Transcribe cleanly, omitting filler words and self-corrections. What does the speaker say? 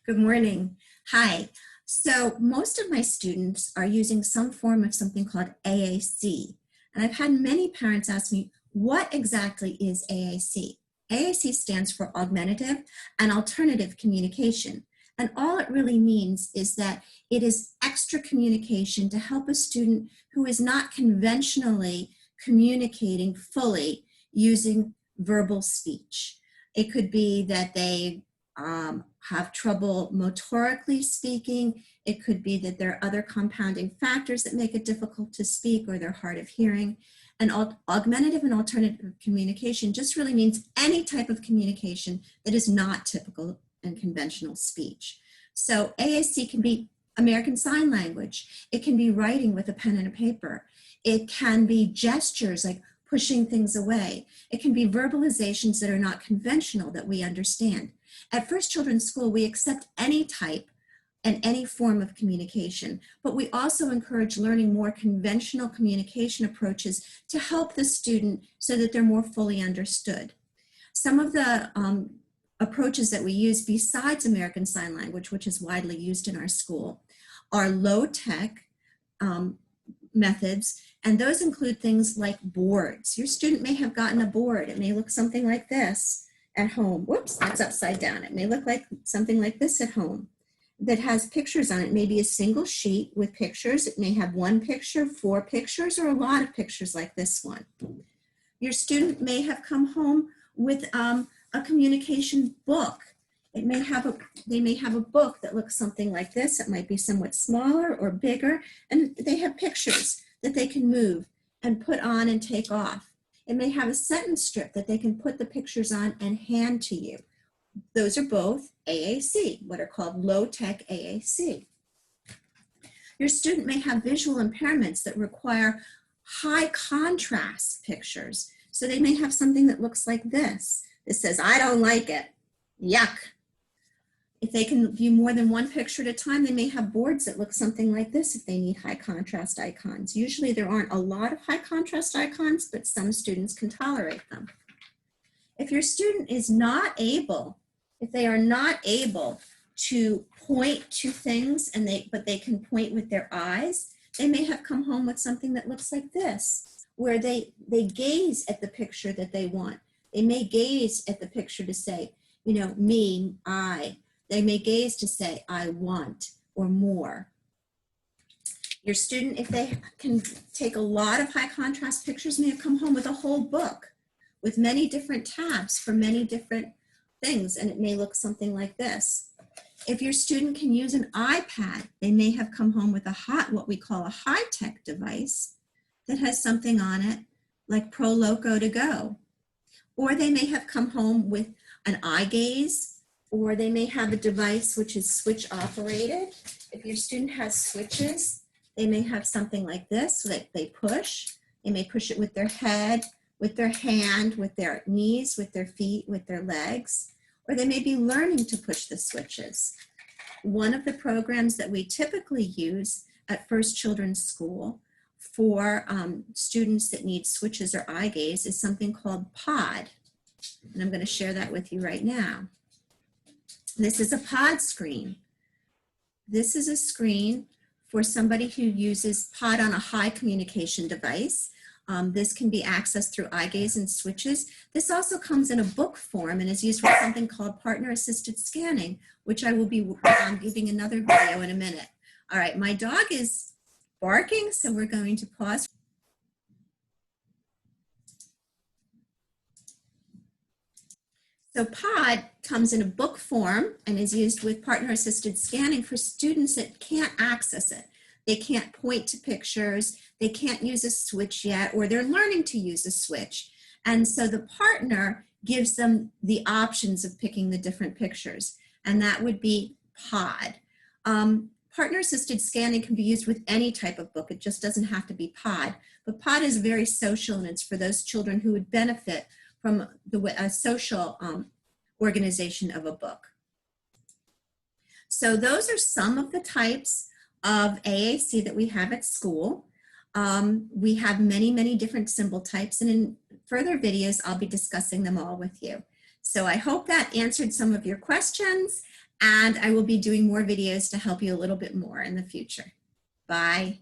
Good morning. Hi. So most of my students are using some form of something called AAC. And I've had many parents ask me, what exactly is AAC? AAC stands for Augmentative and Alternative Communication. And all it really means is that it is extra communication to help a student who is not conventionally communicating fully using verbal speech. It could be that they have trouble motorically speaking. It could be that there are other compounding factors that make it difficult to speak, or they're hard of hearing. And augmentative and alternative communication just really means any type of communication that is not typical and conventional speech. So AAC can be American Sign Language. It can be writing with a pen and a paper. It can be gestures like pushing things away. It can be verbalizations that are not conventional that we understand. At First Children's School, we accept any type and any form of communication, but we also encourage learning more conventional communication approaches to help the student so that they're more fully understood. Some of the approaches that we use besides American Sign Language, which is widely used in our school, are low-tech methods, and those include things like boards. Your student may have gotten a board. It may look something like this at home. Whoops, that's upside down. It may look like something like this at home that has pictures on it. Maybe a single sheet with pictures. It may have one picture, 4 pictures, or a lot of pictures like this one. Your student may have come home with a communication book. They may have a book that looks something like this. It might be somewhat smaller or bigger, and they have pictures that they can move and put on and take off. It may have a sentence strip that they can put the pictures on and hand to you. Those are both AAC, what are called low-tech AAC. Your student may have visual impairments that require high contrast pictures. So they may have something that looks like this. It says, "I don't like it. Yuck." If they can view more than one picture at a time, they may have boards that look something like this if they need high contrast icons. Usually there aren't a lot of high contrast icons, but some students can tolerate them. If your student is not able, if they are not able to point to things but they can point with their eyes, they may have come home with something that looks like this, where they gaze at the picture that they want. They may gaze at the picture to say, you know, me, I. They may gaze to say, I want, or more. Your student, if they can take a lot of high contrast pictures, may have come home with a whole book with many different tabs for many different things, and it may look something like this. If your student can use an iPad, they may have come home with what we call a high-tech device that has something on it like Pro Loco to go. Or they may have come home with an eye gaze, or they may have a device which is switch operated. If your student has switches, they may have something like this that they push. They may push it with their head, with their hand, with their knees, with their feet, with their legs, or they may be learning to push the switches. One of the programs that we typically use at First Children's School for students that need switches or eye gaze is something called POD. And I'm going to share that with you right now. This is a POD screen. This is a screen for somebody who uses POD on a high communication device. This can be accessed through eye gaze and switches. This also comes in a book form and is used for something called partner-assisted scanning, which I will be giving another video in a minute. All right, my dog is barking, so we're going to pause. So POD comes in a book form and is used with partner-assisted scanning for students that can't access it. They can't point to pictures, they can't use a switch yet, or they're learning to use a switch. And so the partner gives them the options of picking the different pictures, and that would be POD. Partner-assisted scanning can be used with any type of book. It just doesn't have to be POD. But POD is very social, and it's for those children who would benefit from a social organization of a book. So those are some of the types of AAC that we have at school. We have many, many different symbol types, and in further videos, I'll be discussing them all with you. So I hope that answered some of your questions, And I will be doing more videos to help you a little bit more in the future. Bye.